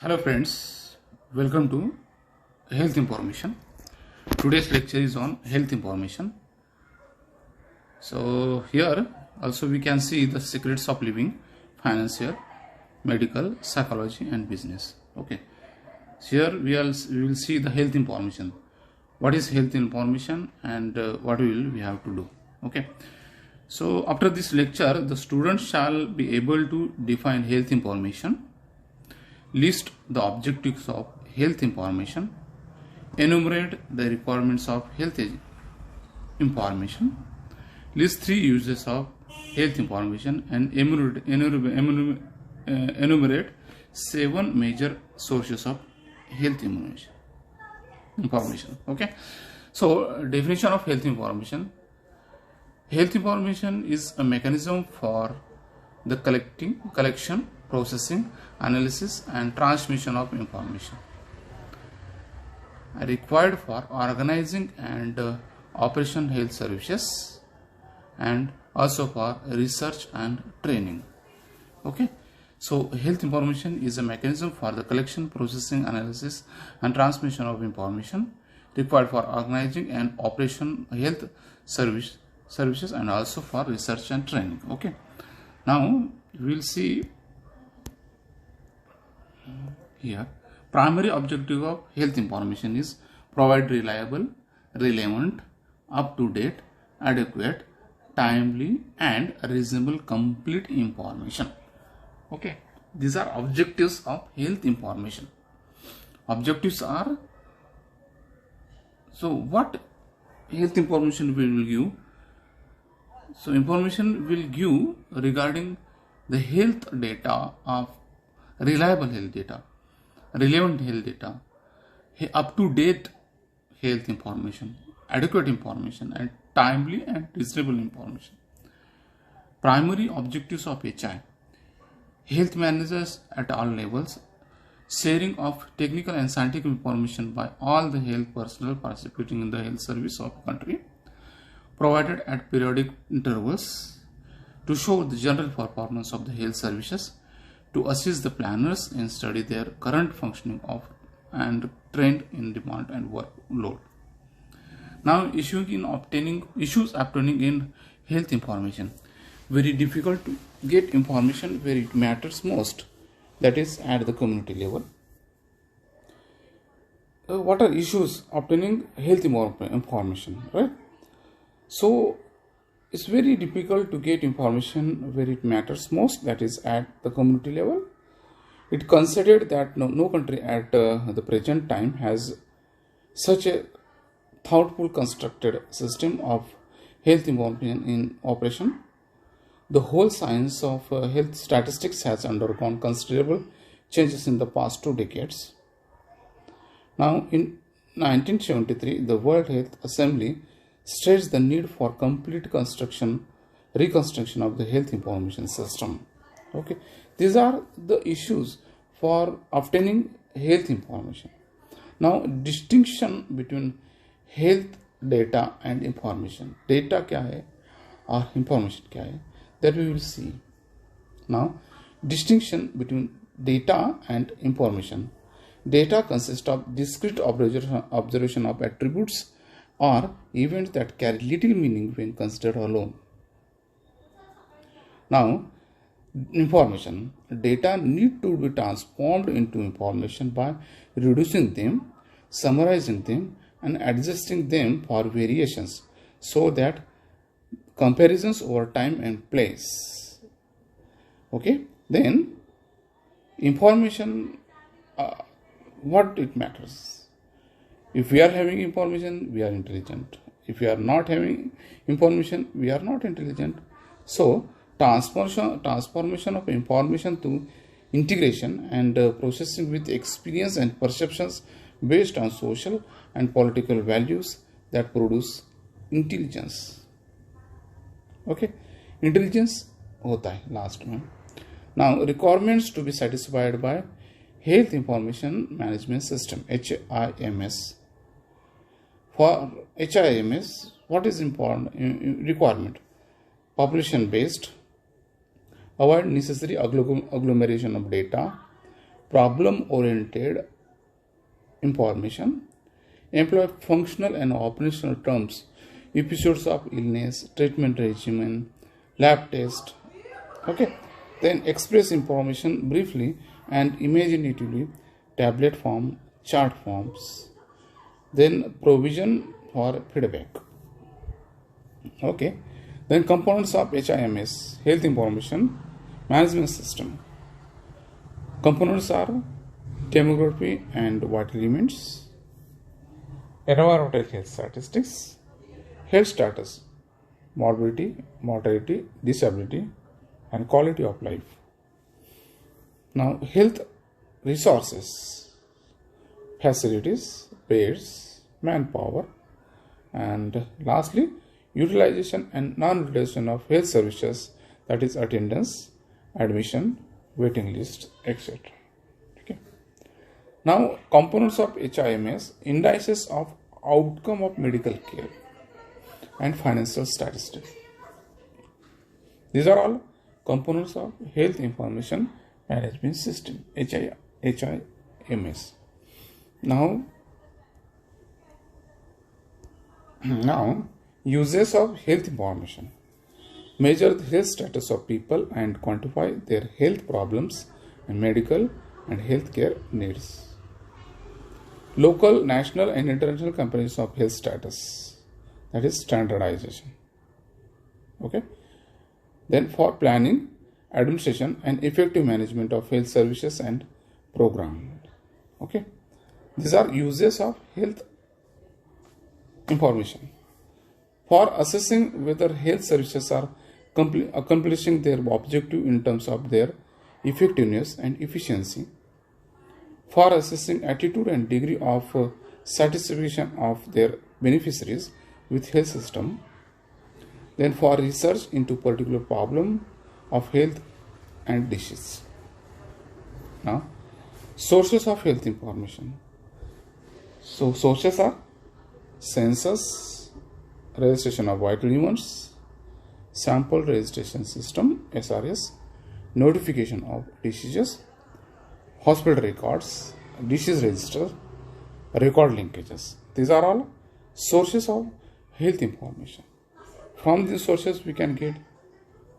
Hello friends, welcome to Health Information. Today's lecture is on health information. So here also we can see the secrets of living, financial, medical, psychology and business. Okay. So here we will see the health information. What is health information and what we have to do. Okay. So after this lecture, the students shall be able to define health information, list the objectives of health information, enumerate the requirements of health information, list 3 uses of health information, and enumerate 7 major sources of health information. Okay. So definition of health information. Health information is a mechanism for the collection, processing, analysis and transmission of information required for organizing and operation health services and also for research and training. Okay. So health information is a mechanism for the collection, processing, analysis and transmission of information required for organizing and operation health services and also for research and training. Okay. Now we will see here. Primary objective of health information is provide reliable, relevant, up-to-date, adequate, timely and reasonable complete information. Okay, these are objectives of health information. Objectives are, so what health information will give? So information will give regarding the health data of reliable health data, relevant health data, up-to-date health information, adequate information and timely and reasonable information. Primary objectives of HI: health managers at all levels, sharing of technical and scientific information by all the health personnel participating in the health service of the country, provided at periodic intervals to show the general performance of the health services, to assist the planners and study their current functioning of and trend in demand and workload. Now issues obtaining in health information. Very difficult to get information where it matters most, that is at the community level. What are issues obtaining health information, right? So it's very difficult to get information where it matters most, that is at the community level. It considered that no country at the present time has such a thoughtful constructed system of health information in operation. The whole science of health statistics has undergone considerable changes in the past 2 decades. Now in 1973, the World Health Assembly states the need for complete reconstruction of the health information system. Okay, these are the issues for obtaining health information. Now distinction between health data and information. Data क्या है और information क्या है, that we will see. Now distinction between data and information. Data consists of discrete observation of attributes or events that carry little meaning when considered alone. Now, information. Data need to be transformed into information by reducing them, summarizing them, and adjusting them for variations so that comparisons over time and place. Okay, then information, what it matters. If we are having information, we are intelligent. If we are not having information, we are not intelligent. So transformation of information to integration and processing with experience and perceptions based on social and political values that produce intelligence. Okay, intelligence hota hai last में. Now requirements to be satisfied by Health Information Management System, HIMS. For HIMS, what is important requirement? Population based, avoid necessary agglomeration of data, problem-oriented information, employ functional and operational terms, episodes of illness, treatment regimen, lab test. Okay, then express information briefly and imaginatively, tablet form, chart forms, then provision for feedback. Okay, then components of HIMS, Health Information Management System. Components are demography and vital events, environmental health statistics, health status, morbidity, mortality, disability, and quality of life. Now, health resources, facilities, beds, manpower, and lastly, utilization and non-utilization of health services, that is attendance, admission, waiting list, etc. Okay. Now, components of HIMS, indices of outcome of medical care and financial statistics. These are all components of Health Information Management System, HIMS. Now, uses of health information. Measure the health status of people and quantify their health problems and medical and healthcare needs. Local, national and international companies of health status, that is standardization. Okay. Then for planning, administration and effective management of health services and program. Okay. These are uses of health information. For assessing whether health services are accomplishing their objective in terms of their effectiveness and efficiency. For assessing attitude and degree of satisfaction of their beneficiaries with health system. Then for research into particular problem of health and disease. Now, sources of health information. So, sources are census, registration of vital events, sample registration system, SRS, notification of diseases, hospital records, disease register, record linkages. These are all sources of health information. From these sources we can get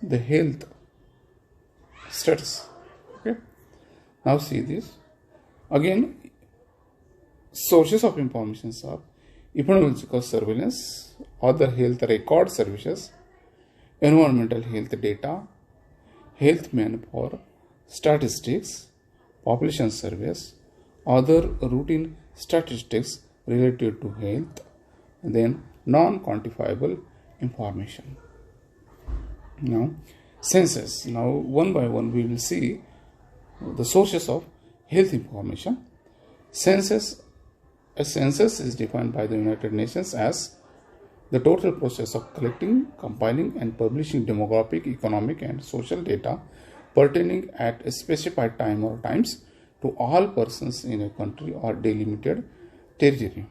the health status. Okay. Now see this. Again, sources of information are epidemiological surveillance, other health record services, environmental health data, health manpower, statistics, population surveys, other routine statistics related to health, and then non-quantifiable information. Now, census. Now, one by one we will see the sources of health information. Census. A census is defined by the United Nations as the total process of collecting, compiling and publishing demographic, economic and social data pertaining at a specified time or times to all persons in a country or delimited territory.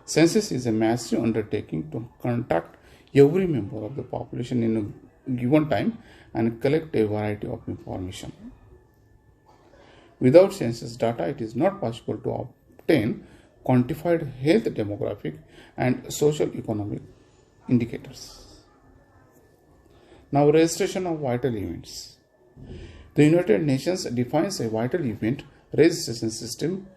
Census is a massive undertaking to contact every member of the population in a given time and collect a variety of information. Without census data, it is not possible to obtain quantified health, demographic and social economic indicators. Now, registration of vital events. The United Nations defines a vital event registration system,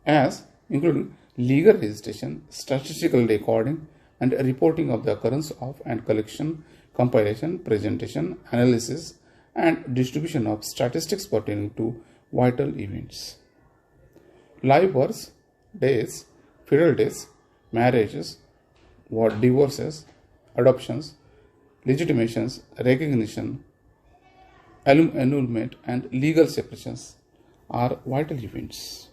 as including legal registration, statistical recording and reporting of the occurrence of and collection, compilation, presentation, analysis and distribution of statistics pertaining to vital events. Live births, deaths, fetal deaths, marriages, divorces, adoptions, legitimations, recognition, annulment and legal separations are vital events.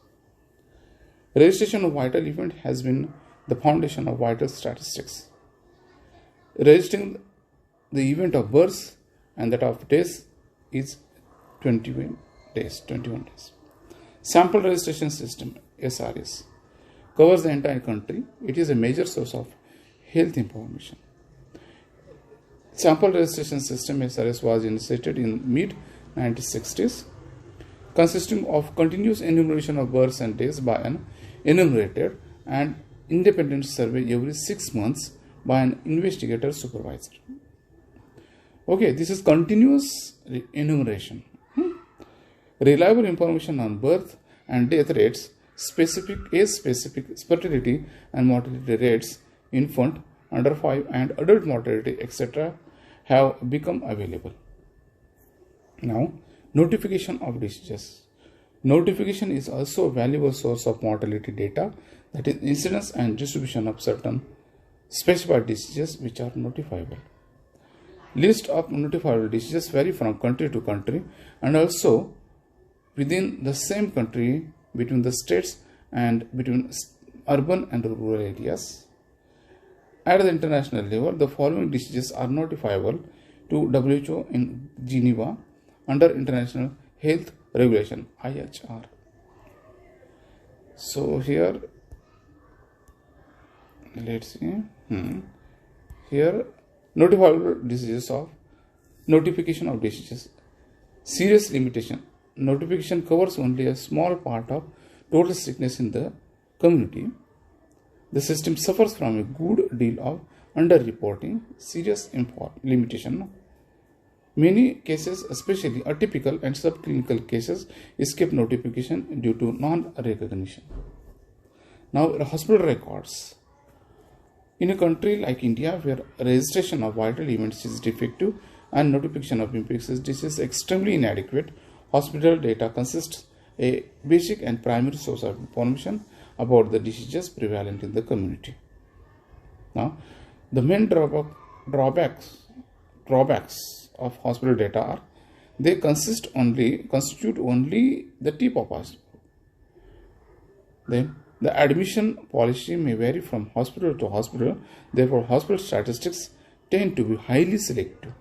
Registration of vital event has been the foundation of vital statistics. Registering the event of birth and that of death is 21 days. Sample registration system, SRS, covers the entire country. It is a major source of health information. Sample registration system, SRS, was initiated in mid 1960s, consisting of continuous enumeration of births and deaths by an enumerator and independent survey every 6 months by an investigator supervisor. Okay, this is continuous enumeration. Reliable information on birth and death rates, specific age-specific fertility and mortality rates, infant, under 5 and adult mortality, etc. have become available. Now, notification of diseases. Notification is also a valuable source of mortality data, that is incidence and distribution of certain specified diseases which are notifiable. List of notifiable diseases vary from country to country and also within the same country, between the states and between urban and rural areas. At the international level, the following diseases are notifiable to WHO in Geneva under International Health Regulation (IHR). So here, let's see. Here, notifiable diseases of notification of diseases. Serious limitation. Notification covers only a small part of total sickness in the community. The system suffers from a good deal of underreporting, serious limitation. Many cases, especially atypical and subclinical cases, escape notification due to non-recognition. Now, hospital records. In a country like India, where registration of vital events is defective and notification of infectious disease is extremely inadequate, hospital data consists a basic and primary source of information about the diseases prevalent in the community. Now, the main drawbacks of hospital data are they constitute only the tip of iceberg. Then, the admission policy may vary from hospital to hospital. Therefore, hospital statistics tend to be highly selective.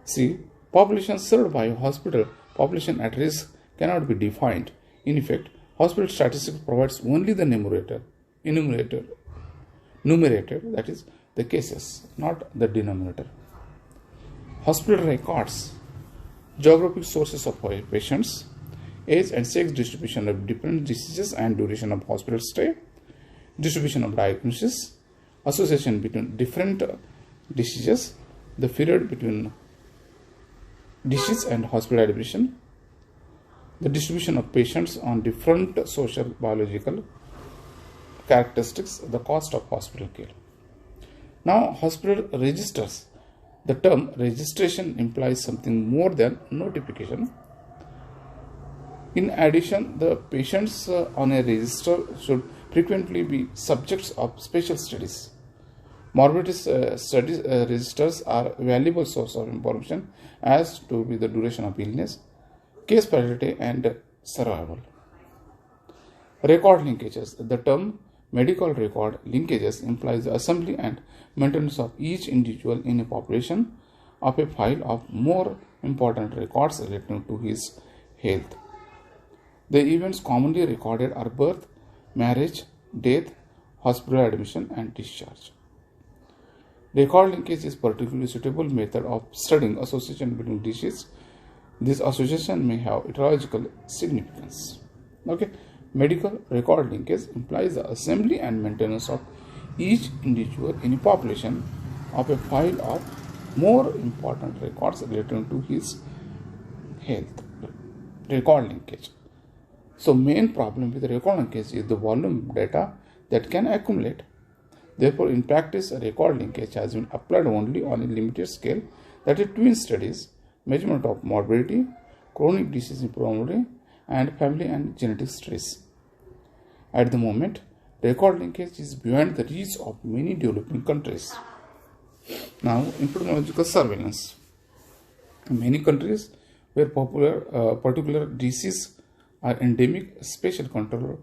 See, population served by a hospital, population at risk cannot be defined. In effect, hospital statistics provides only the numerator, that is, the cases, not the denominator. Hospital records. Geographic sources of patients, age and sex distribution of different diseases and duration of hospital stay, distribution of diagnosis, association between different diseases, the period between disease and hospital admission, the distribution of patients on different social biological characteristics, the cost of hospital care. Now, hospital registers. The term registration implies something more than notification. In addition, the patients on a register should frequently be subjects of special studies. Morbidity studies registers are a valuable source of information as to be the duration of illness, case fatality and survival. Record linkages. The term medical record linkages implies the assembly and maintenance of each individual in a population of a file of more important records relating to his health. The events commonly recorded are birth, marriage, death, hospital admission and discharge. Record linkage is particularly suitable method of studying association between diseases. This association may have etiological significance. Okay, medical record linkage implies the assembly and maintenance of each individual in a population of a file of more important records relating to his health. Record linkage. So, main problem with record linkage is the volume of data that can accumulate. Therefore, in practice, a record linkage has been applied only on a limited scale, that is, twin studies, measurement of morbidity, chronic disease probability, and family and genetic studies. At the moment, record linkage is beyond the reach of many developing countries. Now, epidemiological surveillance. In many countries where particular disease are endemic, special control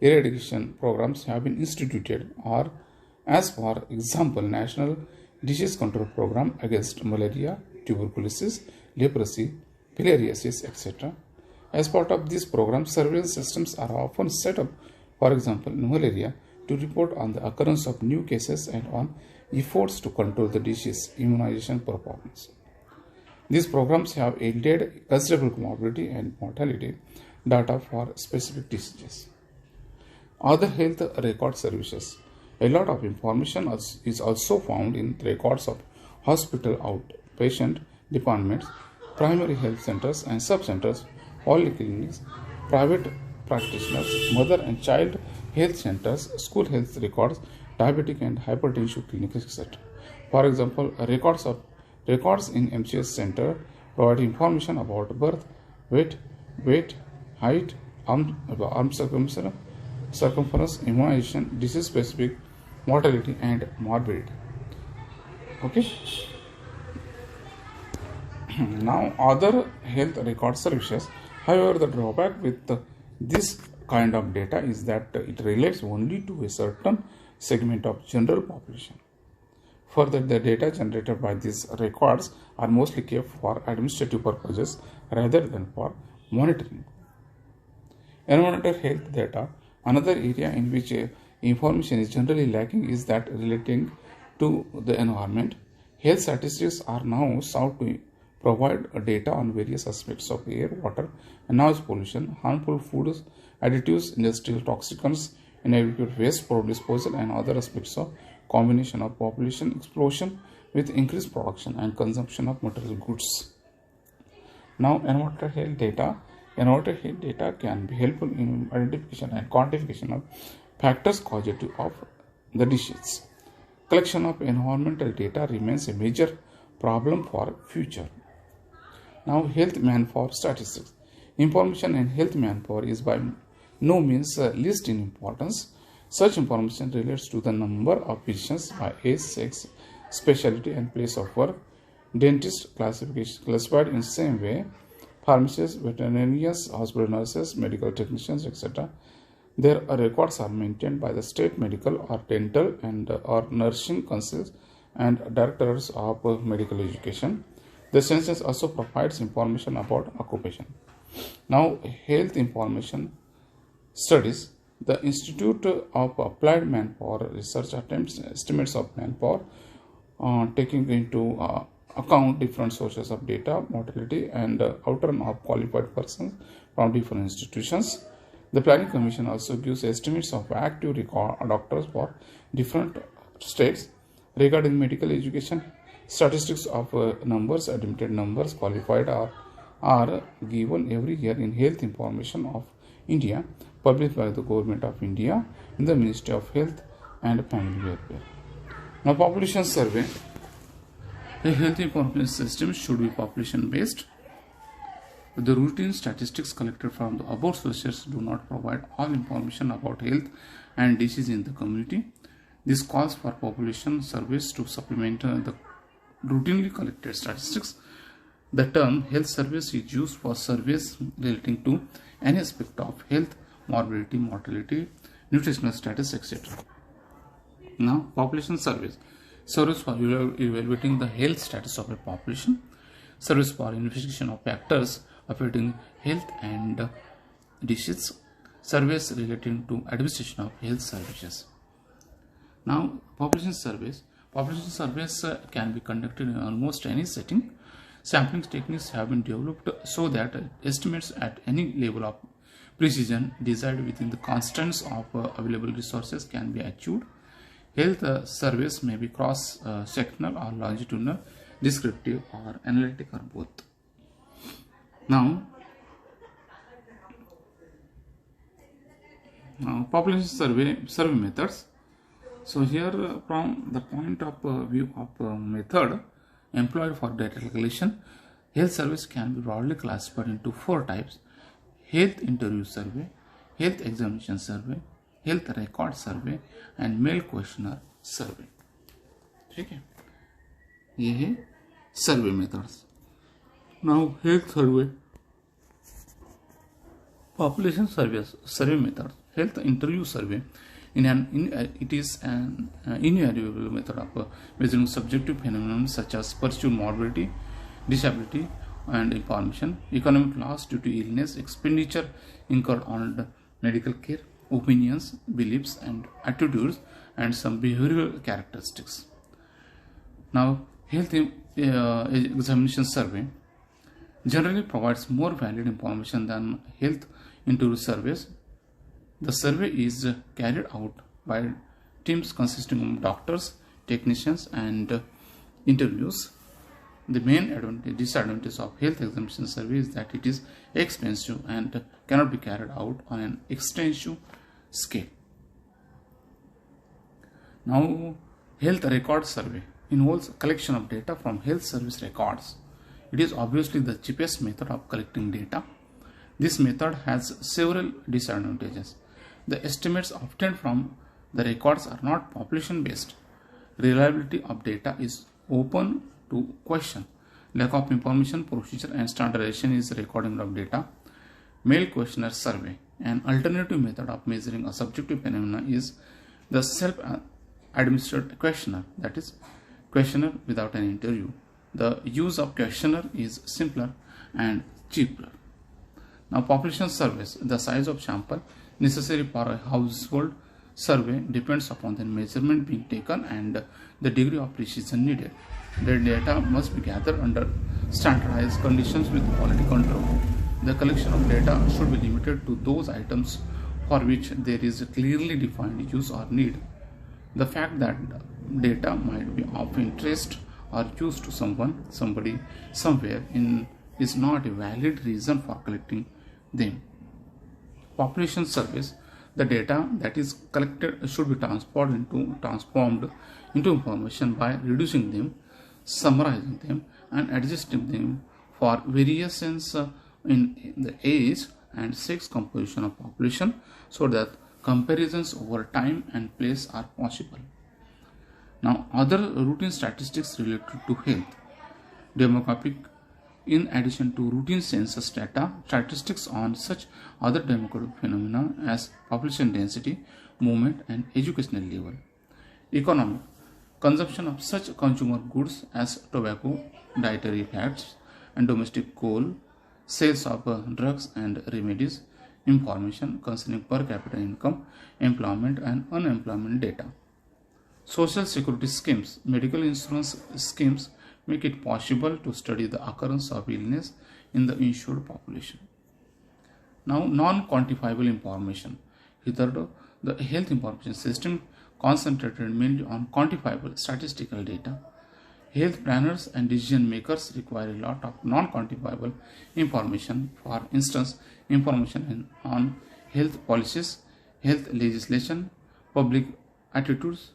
eradication programs have been instituted, or as for example, National Disease Control Program against malaria, tuberculosis, leprosy, filariasis, etc. As part of this program, surveillance systems are often set up, for example, in malaria, to report on the occurrence of new cases and on efforts to control the disease immunization performance. These programs have yielded considerable morbidity and mortality data for specific diseases. Other health record services. A lot of information is also found in records of hospital outpatient departments, primary health centers and sub-centers, polyclinics, private practitioners, mother and child health centers, school health records, diabetic and hypertension clinics, etc. For example, records in MCS center provide information about birth, weight, height, arm circumference, immunization, disease-specific mortality and morbidity. Okay. Now, other health record services. However, the drawback with this kind of data is that it relates only to a certain segment of general population. Further, the data generated by these records are mostly kept for administrative purposes rather than for monitoring. Environmental health data. Another area in which information is generally lacking is that relating to the environment. Health statistics are now sought to provide data on various aspects of air, water, and noise pollution, harmful foods, additives, industrial toxicants, inadequate waste disposal, and other aspects of combination of population explosion with increased production and consumption of material goods. Now, environmental health data. Environmental health data can be helpful in identification and quantification of factors causative of the disease. Collection of environmental data remains a major problem for future. Now, health manpower statistics. Information in health manpower is by no means least in importance. Such information relates to the number of physicians by age, sex, specialty, and place of work. Dentists classified in the same way. Pharmacists, veterinarians, hospital nurses, medical technicians, etc. Their records are maintained by the state medical or dental and or nursing councils and directors of medical education. The census also provides information about occupation. Now, health information studies. The Institute of Applied Manpower Research attempts estimates of manpower, taking into account different sources of data, mortality, and outturn of qualified persons from different institutions. The Planning Commission also gives estimates of active doctors for different states. Regarding medical education, statistics of numbers, admitted numbers, qualified are given every year in Health Information of India, published by the Government of India in the Ministry of Health and Family Welfare. Now, population survey. A health information system should be population based. The routine statistics collected from the above sources do not provide all information about health and disease in the community. This calls for population surveys to supplement the routinely collected statistics. The term health surveys is used for surveys relating to any aspect of health, morbidity, mortality, nutritional status, etc. Now, population surveys. Surveys for evaluating the health status of a population. Surveys for investigation of factors affecting health and disease. Surveys relating to administration of health services. Now, population surveys. Population surveys can be conducted in almost any setting. Sampling techniques have been developed so that estimates at any level of precision desired within the constraints of available resources can be achieved. Health surveys may be cross-sectional or longitudinal, descriptive or analytic or both. Now, population survey methods. So here, from the point of view of method employed for data collection, health surveys can be broadly classified into 4 types: health interview survey, health examination survey, health record survey and mail questionnaire survey. ठीक है, ये है सर्वे methods. Now, health survey, population survey method. Health interview survey it is an invariable method of measuring subjective phenomena such as perceived morbidity, disability and information, economic loss due to illness, expenditure incurred on medical care, opinions, beliefs and attitudes, and some behavioral characteristics. Now, Health examination survey generally provides more valid information than health interview surveys. The survey is carried out by teams consisting of doctors, technicians, and interviews. The main disadvantage of health examination survey is that it is expensive and cannot be carried out on an extensive scale. Now, health record survey involves collection of data from health service records. It is obviously the cheapest method of collecting data. This method has several disadvantages. The estimates obtained from the records are not population based. Reliability of data is open to question. Lack of information, procedure, and standardization is recording of data. Mail questionnaire survey. An alternative method of measuring a subjective phenomenon is the self-administered questionnaire, that is, questionnaire without an interview. The use of questionnaire is simpler and cheaper. Now, population surveys. The size of sample necessary for a household survey depends upon the measurement being taken and the degree of precision needed. The data must be gathered under standardized conditions with quality control. The collection of data should be limited to those items for which there is a clearly defined use or need. The fact that data might be of interest or use to somebody, somewhere is not a valid reason for collecting them. Population surveys. The data that is collected should be transformed into information by reducing them, summarizing them, and adjusting them for variations in the age and sex composition of population, so that comparisons over time and place are possible. Now, other routine statistics related to health. Demographic. In addition to routine census data, statistics on such other demographic phenomena as population density, movement, and educational level. Economic. Consumption of such consumer goods as tobacco, dietary fats, and domestic coal, sales of drugs and remedies, information concerning per capita income, employment and unemployment data. Social security schemes. Medical insurance schemes make it possible to study the occurrence of illness in the insured population. Now, non-quantifiable information. Hitherto, the health information system concentrated mainly on quantifiable statistical data. Health planners and decision makers require a lot of non-quantifiable information. For instance, information on health policies, health legislation, public attitudes,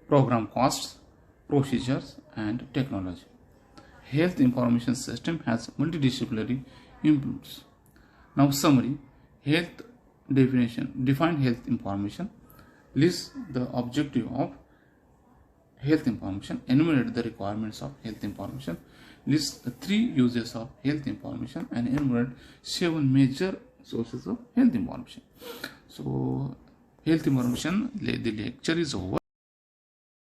program costs, procedures, and technology. Health information system has multidisciplinary inputs. Now, summary. Health definition. Define health information. List the objective of health information. Enumerate the requirements of health information. List the 3 uses of health information and enumerate 7 major sources of health information. So, health information, the lecture is over.